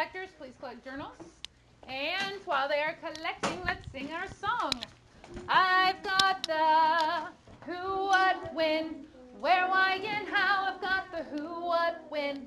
collectors, please collect journals. And while they are collecting, let's sing our song. I've got the who, what, when, where, why, and how. I've got the who, what, when,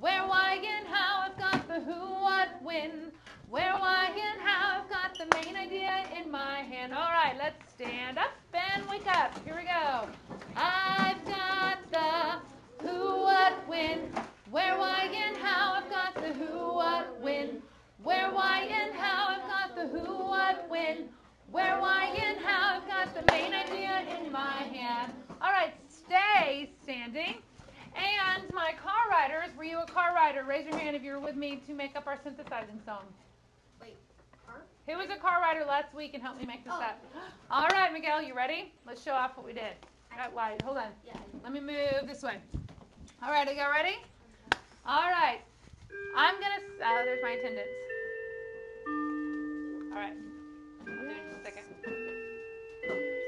where, why, and how. I've got the who, what, when, where, why, and how. I've got the main idea in my hand. All right, let's stand up and wake up. Here we go. I've got the who, what, when, where, why, and how. I've got the who, what, when, where, why, and how. I've got the who, what, when, where, why, and how. I've got the main idea in my hand. All right, stay standing. And my car riders, were you a car rider? Raise your hand if you were with me to make up our synthesizing song. Wait, car? Who was a car rider last week and helped me make this up? All right, Miguel, you ready? Let's show off what we did. Wide. Hold on. Yeah. Let me move this way. All right, are you ready? All right. I'm going to, there's my attendance. All right. I'll do it in just a second.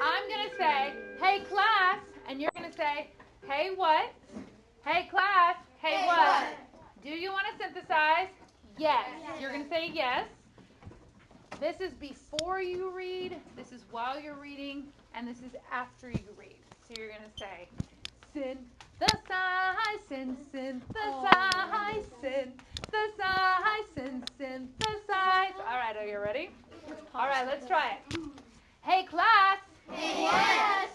I'm going to say, hey, class, and you're going to say, hey, what? Hey, class, hey, what? Do you want to synthesize? Yes. You're going to say yes. This is before you read, this is while you're reading, and this is after you read. So you're going to say, synthesize, synthesize, synthesize, synthesize. All right, are you ready? All right, let's try it. Hey, class. Hey, yes.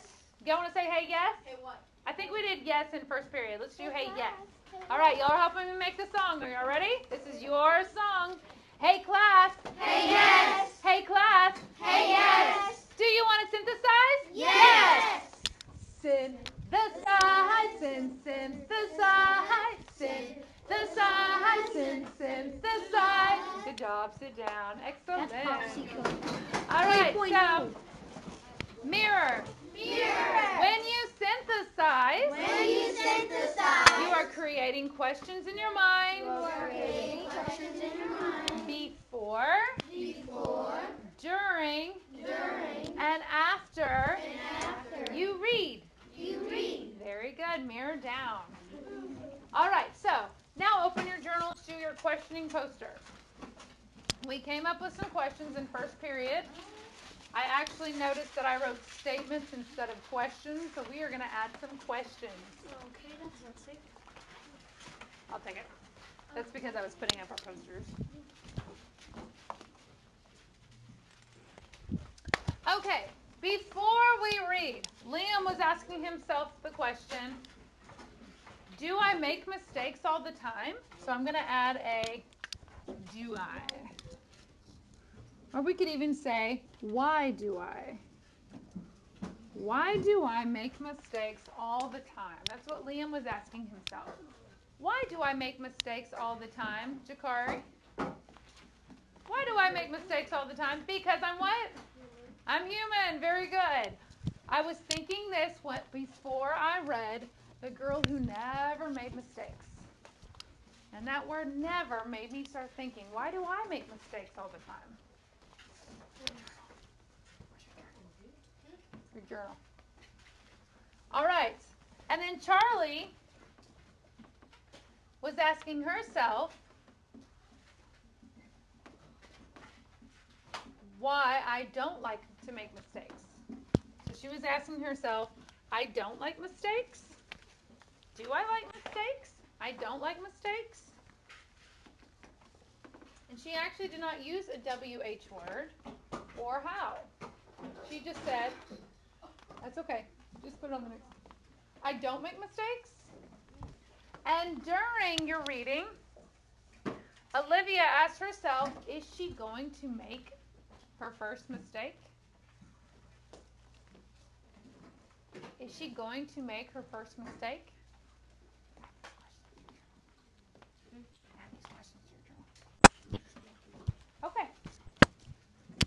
You want to say hey, yes? Hey, what? I think we did yes in first period. Let's do hey, yes. All right, y'all are helping me make the song. Are y'all ready? This is your song. Hey, class. Hey, yes. Hey, class. Hey, yes. Do you want to synthesize? Yes. Synthesize, synthesize, synthesize, synthesize. Good job. Sit down. Excellent. All right, so mirror. When you synthesize, you are creating questions in your mind. Before, during, and after you read. Very good. Mirror down. All right, so now open your journals to your questioning poster. We came up with some questions in first period. I actually noticed that I wrote statements instead of questions, so we are going to add some questions. Okay, that's sick. I'll take it. That's because I was putting up our posters. Okay, before we read, Liam was asking himself the question, do I make mistakes all the time? So I'm going to add a do I. Or we could even say, why do I? Why do I make mistakes all the time? That's what Liam was asking himself. Why do I make mistakes all the time, Jakari? Why do I make mistakes all the time? Because I'm what? I'm human. Very good. I was thinking this before I read The Girl Who Never Made Mistakes. And that word never made me start thinking, why do I make mistakes all the time? Your journal. All right. And then Charlie was asking herself why I don't like to make mistakes. So she was asking herself, I don't like mistakes? Do I like mistakes? I don't like mistakes? And she actually did not use a WH word or how. She just said, that's okay. Just put it on the next. I don't make mistakes. And during your reading, Olivia asked herself, is she going to make her first mistake? Is she going to make her first mistake? Okay.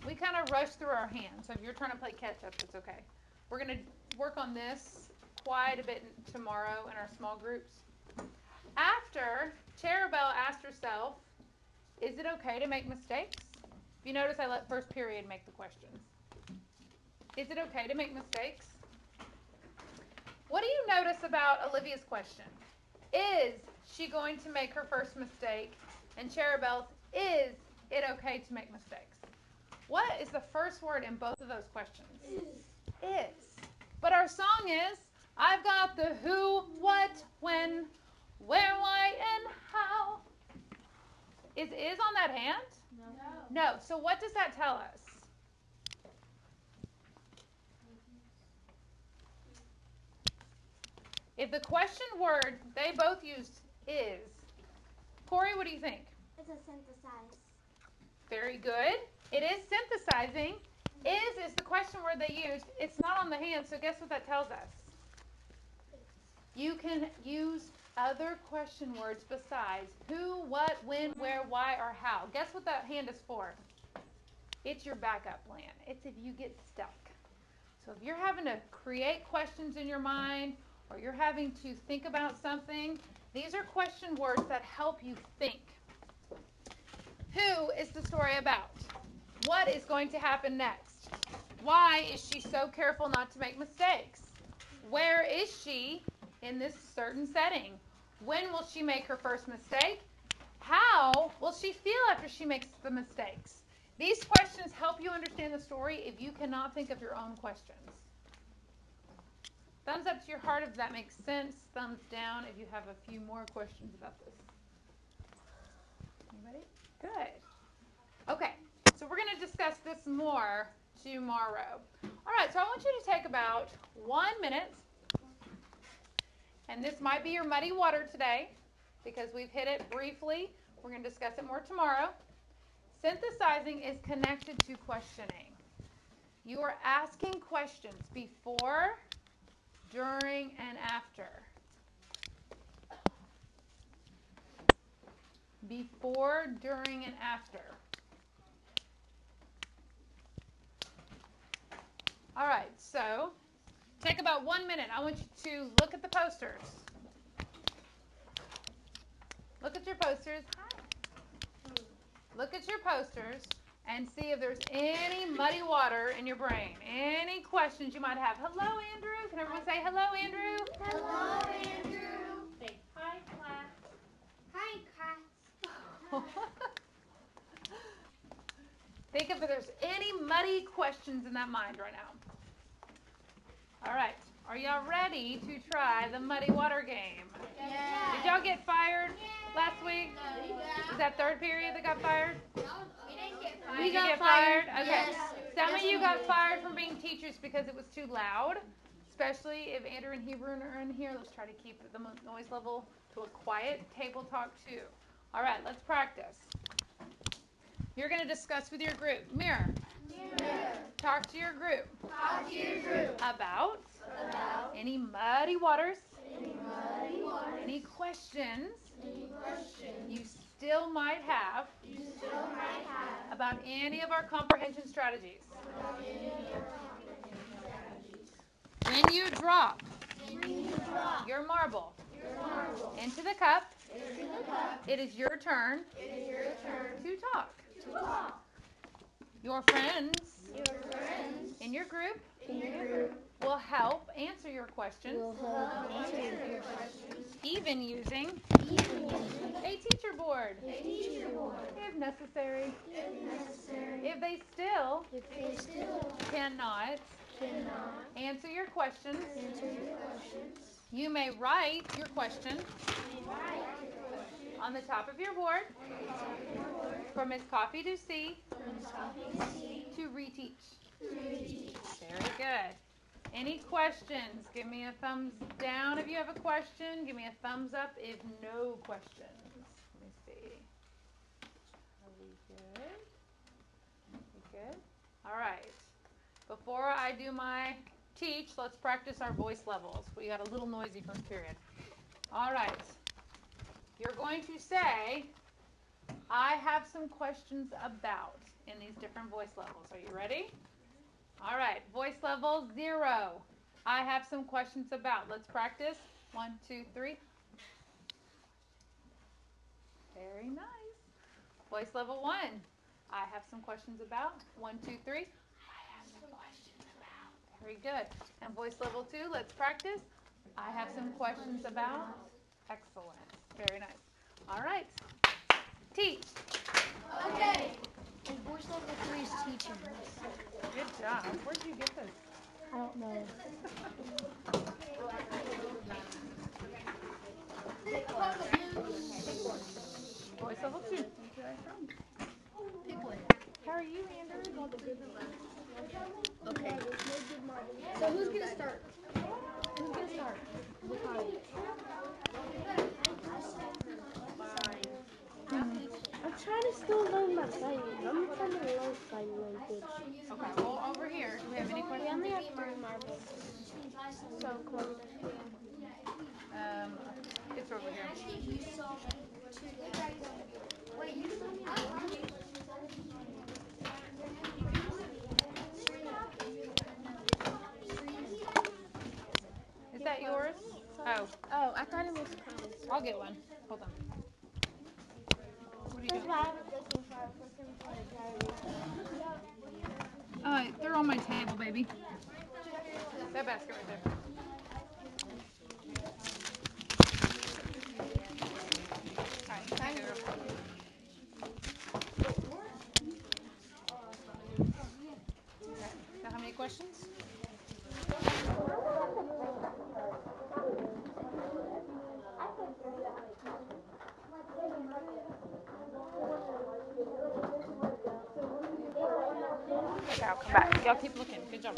We kind of rushed through our hands, so if you're trying to play catch up, it's okay. We're going to work on this quite a bit tomorrow in our small groups. After, Charabelle asked herself, is it okay to make mistakes? If you notice, I let first period make the questions. Is it okay to make mistakes? What do you notice about Olivia's question? Is she going to make her first mistake? And Cherubelle's, is it okay to make mistakes? What is the first word in both of those questions? Is. But our song is, I've got the who, what, when, where, why, and how. Is on that hand? No. So what does that tell us? If the question word they both used is, Corey, what do you think? It's a synthesize. Very good. It is synthesizing. Is the question word they used. It's not on the hand, so guess what that tells us? You can use other question words besides who, what, when, where, why, or how. Guess what that hand is for? It's your backup plan. It's if you get stuck. So if you're having to create questions in your mind or you're having to think about something, these are question words that help you think. Who is the story about? What is going to happen next? Why is she so careful not to make mistakes? Where is she in this certain setting? When will she make her first mistake? How will she feel after she makes the mistakes? These questions help you understand the story if you cannot think of your own questions. Thumbs up to your heart if that makes sense. Thumbs down if you have a few more questions about this. Anybody? Good. Okay, so we're going to discuss this more tomorrow. All right, so I want you to take about 1 minute, and this might be your muddy water today because we've hit it briefly. We're going to discuss it more tomorrow. Synthesizing is connected to questioning. You are asking questions before, during, and after. Before, during, and after. All right, so take about 1 minute. I want you to look at the posters. Look at your posters. Hi. Look at your posters and see if there's any muddy water in your brain. Any questions you might have. Hello, Andrew. Can everyone say hello, Andrew? Hello, Andrew. Say hi, class. Hi, class. Think if there's any muddy questions in that mind right now. All right. Are y'all ready to try the muddy water game? Yeah. Did y'all get fired last week? Was that third period that got fired? We didn't get fired. Did you get fired? Okay. Yes. Some of you got fired from being teachers because it was too loud, especially if Andrew and Hebron are in here. Let's try to keep the noise level to a quiet table talk too. All right, let's practice. You're going to discuss with your group. Mirror. Talk to your group. About any muddy waters. Any questions you still might have about any of our comprehension strategies. When you drop your marble into the cup, it is your turn to talk. Your friends in your group will help answer your questions, even using a teacher board, if necessary. If they still cannot answer your questions, you may write your question on the top of your board for Ms. Coffee to see, to reteach. Very good. Any questions? Give me a thumbs down if you have a question. Give me a thumbs up if no questions. Let me see. Are we good? We good? All right. Before I do my teach, let's practice our voice levels. We got a little noisy first period. All right. You're going to say, I have some questions about in these different voice levels. Are you ready? All right. Voice level 0. I have some questions about. Let's practice. 1, 2, 3. Very nice. Voice level 1. I have some questions about. 1, 2, 3. I have some questions about. Very good. And voice level 2. Let's practice. I have some questions about. Excellent. Very nice. All right. Teach. Okay. Voice level 3 is teaching. Good job. Where did you get this? I don't know. Voice level 2. How are you, Andrew? Okay. So who's gonna start? Who's gonna start? I'm trying to still learn my sign. I'm trying to learn sign language. Okay, well, over here, do we have any We questions? only have 3 marbles. So come on. It's over here. You saw me. Wait, you saw me. Is that yours? Oh, Oh, I thought it was Thomas. I'll get one. Hold on. What are you That's doing? why I was looking for a diary. They're on my table, baby. That basket right there. All right, take it over. Okay. So how many questions? Okay, I'll come back. Y'all keep looking. Good job.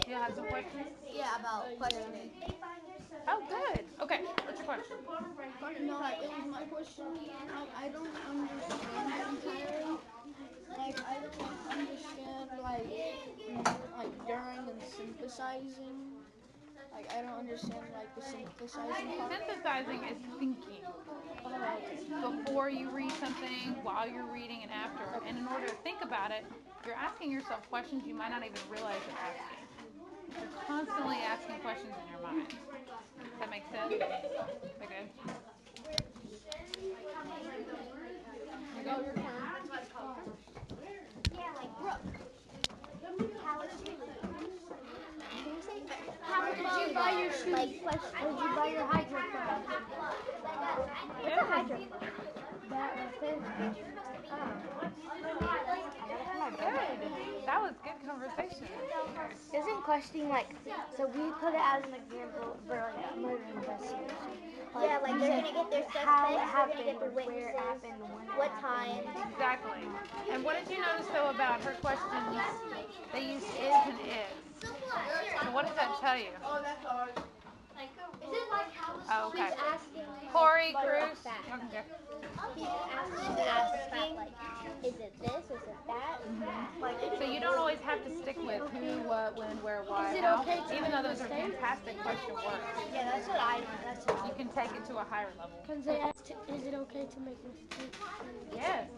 You have some questions? Yeah, about questioning. Oh, good. Okay, what's your question? No, it was my question. I don't understand entirely. Like, I don't understand, like during and synthesizing. Like, I don't understand, like, the synthesizing part. Synthesizing is thinking before you read something, while you're reading, and after. And in order to think about it, you're asking yourself questions you might not even realize you're asking. You're constantly asking questions in your mind. Does that make sense? Okay. Oh, your turn. Yeah, like Brooke. How Did you buy your shoes? Like, did you buy your hydrophone? It's a hydrant. Good. That was good conversation. Isn't questioning like, so we put it as an example for like a murder investigation. Yeah, like they're gonna get their how it suspects, they're gonna get happened, the or where it witnesses, happened, when it what happened. time. Exactly. And what did you notice, though, about her questions? They use is and is. So what does that tell you? Is it like how Oh, okay. she's asking Corey, like, Cruz. fact. Okay. She's asking, like, is it this, is it that? Like, So you don't always have to stick with who, what, when, where, why, Is it how. okay to Even though those are make mistakes? fantastic question words. Yeah, that's what I. You can take it to a higher level. Because they asked, is it okay to make mistakes? Yes.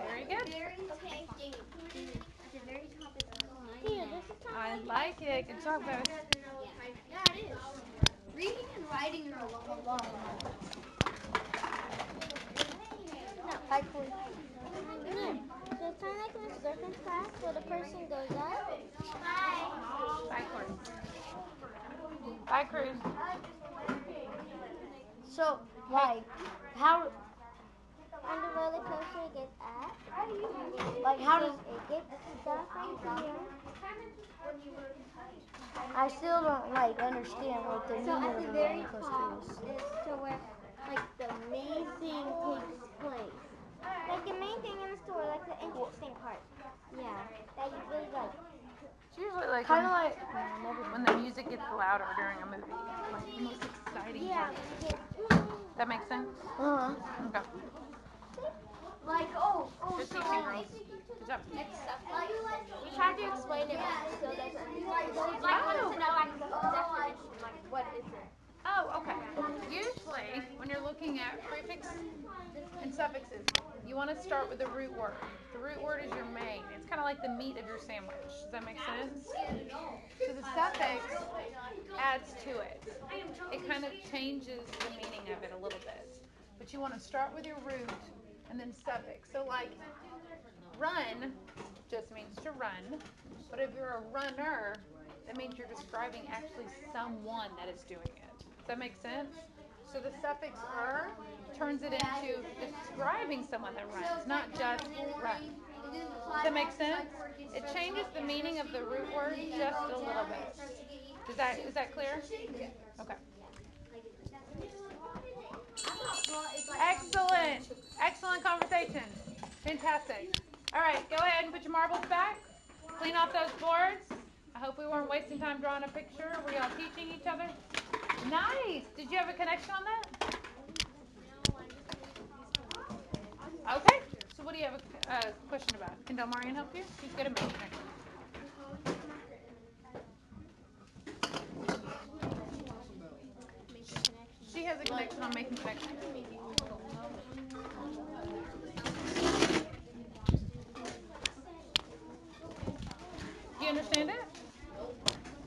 Very good. very tempting. It's a very topical line. Yeah, this is I like it. Good job, guys. Yeah, it is. Reading and writing are a lot. Hi, Corey. So it's kind of like in a circus class where the person goes up. Bye, Corey. Bye, Cruz. So, like, how... And the roller coaster gets up. Like, how does it get stuff from here? I still don't, like, understand what the meaning of the roller coaster is. To where, like, the main thing takes place. Like, the main thing in the story, like, the interesting part. Yeah. That you really like. It's usually like Kind of like... when the music gets louder during a movie. Like the most exciting Yeah. part. That makes sense? Uh-huh. Okay. Like, Good teaching, girls. Good job. We tried to explain it, but she still doesn't. Like, wants to know, like, the definition, like, what is it? Oh, okay. Usually, when you're looking at prefixes and suffixes, you want to start with the root word. The root word is your main. It's kind of like the meat of your sandwich. Does that make sense? So the suffix adds to it. It kind of changes the meaning of it a little bit. But you want to start with your root and then suffix. So like run just means to run. But if you're a runner, that means you're describing actually someone that is doing it. Does that make sense? So the suffix "er" turns it into describing someone that runs, not just run. Does that make sense? It changes the meaning of the root word just a little bit. Is that clear? Okay. Excellent. Excellent conversation. Fantastic. All right, go ahead and put your marbles back. Clean off those boards. I hope we weren't wasting time drawing a picture. Were y'all teaching each other? Nice. Did you have a connection on that? Okay. So what do you have a question about? Can Delmarian help you? She's good at making connections. She has a connection on making connections. Do you understand it?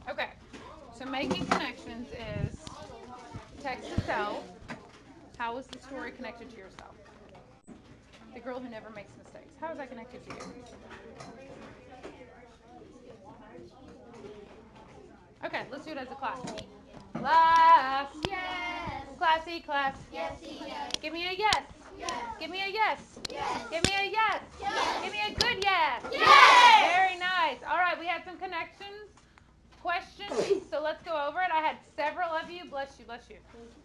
Okay. So making connections is text itself. How is the story connected to yourself? The girl who never makes mistakes. How is that connected to you? Okay, let's do it as a class. Class. Yes. Classy, class. Yes, yes. Give me a yes. Yes. Give me a yes. Yes. Give me a yes. Yes. Give me a good yes. Yes. Very nice. All right, we had some connections, questions, so let's go over it. I had several of you, bless you.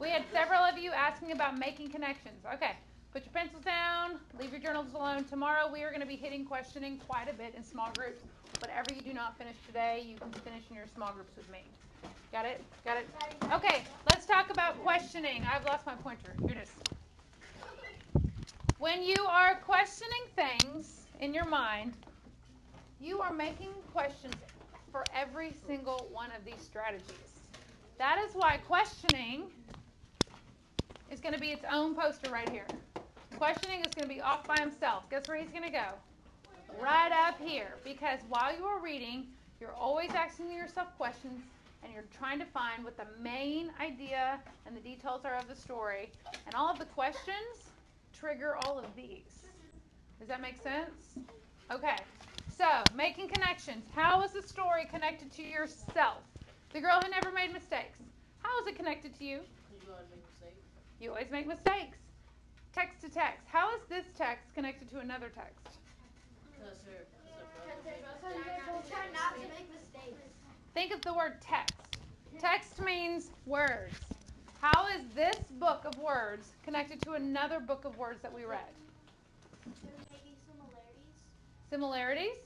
We had several of you asking about making connections. Okay, put your pencils down, leave your journals alone. Tomorrow we are going to be hitting questioning quite a bit in small groups. Whatever you do not finish today, you can finish in your small groups with me. Got it? Got it? Okay, let's talk about questioning. I've lost my pointer. Here it is. When you are questioning things in your mind, you are making questions for every single one of these strategies. That is why questioning is going to be its own poster right here. Questioning is going to be off by himself. Guess where he's going to go? Right up here. Because while you are reading, you're always asking yourself questions and you're trying to find what the main idea and the details are of the story. And all of the questions trigger all of these. Does that make sense? Okay. So, making connections. How is the story connected to yourself? The girl who never made mistakes. How is it connected to you? You always make mistakes. You always make mistakes. Text to text. How is this text connected to another text? Try not to make mistakes. Think of the word text. Text means words. How is this book of words connected to another book of words that we read? Maybe similarities. Similarities?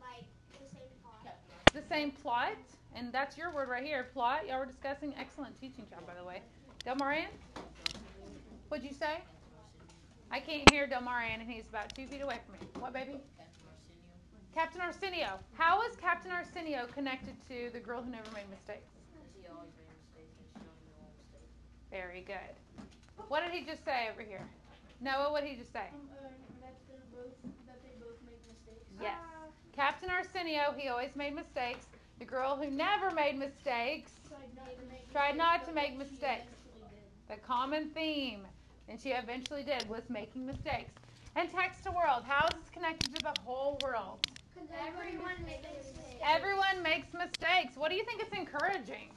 Like the same plot. The same plot. And that's your word right here, plot. Y'all were discussing. Excellent teaching job, by the way. Delmarian? What'd you say? I can't hear Delmarian, and he's about 2 feet away from me. What, baby? Captain Arsenio. How is Captain Arsenio connected to the girl who never made mistakes? He always made mistakes and she only made one mistake. Very good. What did he just say over here? Noah, what did he just say? That they both make mistakes. Yes. Captain Arsenio, he always made mistakes. The girl who never made mistakes tried not to make mistakes. The common theme, and she eventually did, was making mistakes. And text to world. How is this connected to the whole world? Everyone makes mistakes. Everyone makes mistakes. What do you think it's encouraging?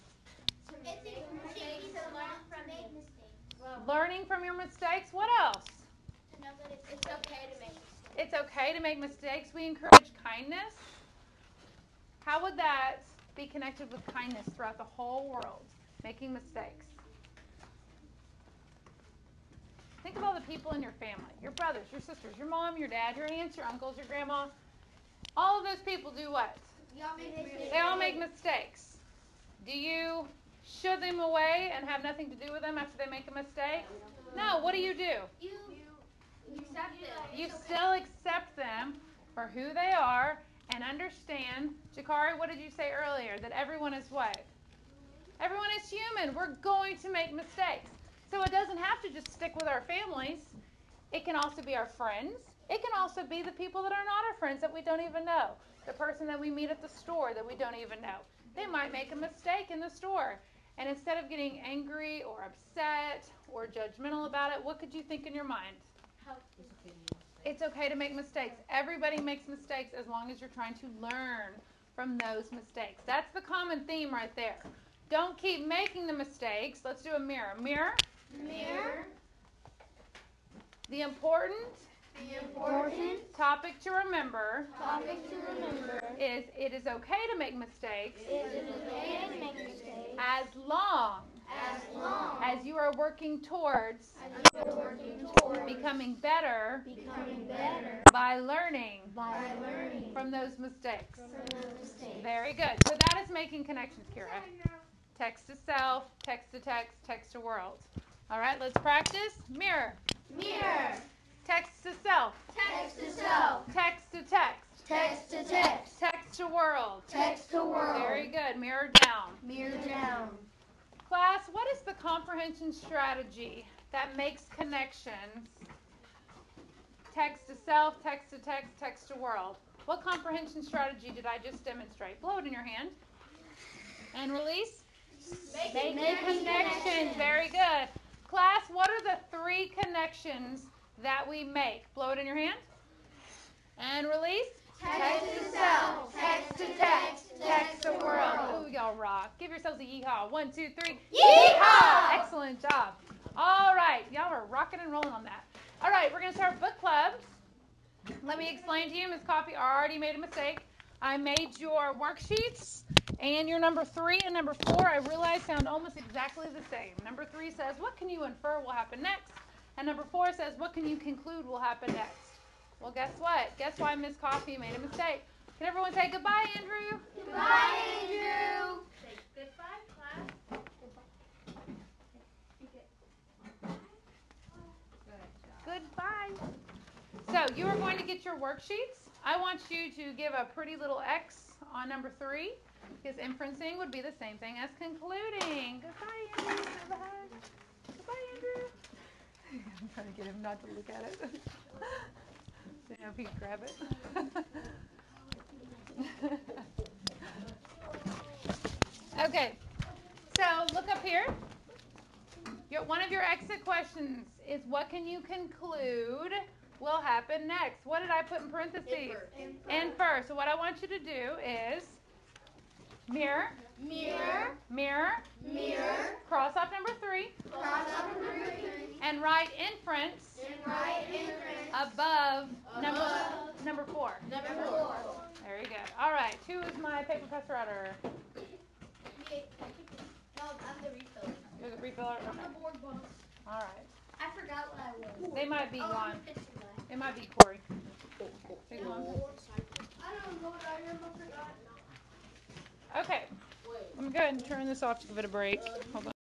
It's encouraging to learn from mistakes. Learning from your mistakes. What else? To know that it's okay to make mistakes. It's okay to make mistakes. We encourage kindness. How would that be connected with kindness throughout the whole world? Making mistakes. Think of all the people in your family. Your brothers, your sisters, your mom, your dad, your aunts, your uncles, your grandma. All of those people do what? They all make mistakes. Do you shoo them away and have nothing to do with them after they make a mistake? No. What do? You accept them. You still accept them for who they are and understand. Jakari, what did you say earlier? That everyone is what? Everyone is human. We're going to make mistakes. So it doesn't have to just stick with our families. It can also be our friends. It can also be the people that are not our friends that we don't even know. The person that we meet at the store that we don't even know. They might make a mistake in the store. And instead of getting angry or upset or judgmental about it, what could you think in your mind? It's okay to make mistakes. Everybody makes mistakes as long as you're trying to learn from those mistakes. That's the common theme right there. Don't keep making the mistakes. Let's do a mirror. Mirror. Mirror. The important topic to remember is it is okay to make mistakes as long as you are working towards becoming better by learning from those mistakes. Very good. So that is making connections, Kira. Text to self, text to text, text to world. All right, let's practice. Mirror. Mirror. Text to self. Text to self. Text to text. Text to text. Text to world. Text to world. Very good. Mirror down. Mirror down. Class, what is the comprehension strategy that makes connections? Text to self, text to text, text to world. What comprehension strategy did I just demonstrate? Blow it in your hand. And release. Make connections. Very good. Class, what are the 3 connections that we make? Blow it in your hand. And release. Text to self. Text to text. Text to world. Ooh, y'all rock. Give yourselves a yeehaw. 1, 2, 3. Yeehaw! Excellent job. All right. Y'all are rocking and rolling on that. All right. We're going to start book club. Let me explain to you. Ms. Coffee already made a mistake. I made your worksheets and your number 3 and number 4, I realized, sound almost exactly the same. Number 3 says, what can you infer will happen next? And number 4 says, what can you conclude will happen next? Well, guess what? Guess why Miss Coffee made a mistake. Can everyone say goodbye, Andrew? Goodbye, Andrew. Say goodbye, class. Goodbye. So you are going to get your worksheets. I want you to give a pretty little X on number 3 because inferencing would be the same thing as concluding. Goodbye, Andrew. Goodbye. Goodbye, Andrew. I'm trying to get him not to look at it. Didn't know if he'd grab it. Okay, so look up here. One of your exit questions is what can you conclude will happen next? What did I put in parentheses? Infer. So what I want you to do is mirror, Mirror. mirror, Mirror. cross off number 3, Cross off number 3. and write inference And write inference above above number 4. number 4. Very good. All right, who is my paper press router? No, I'm the refiller. You're the refiller? I'm Okay. the board boss. All right. I forgot what I was. They might be Oh, gone. I'm the picture guy. It might be Corey. They gone. I don't know what I am. I forgot. Okay. I'm going to go ahead and turn this off to give it a break. Hold on.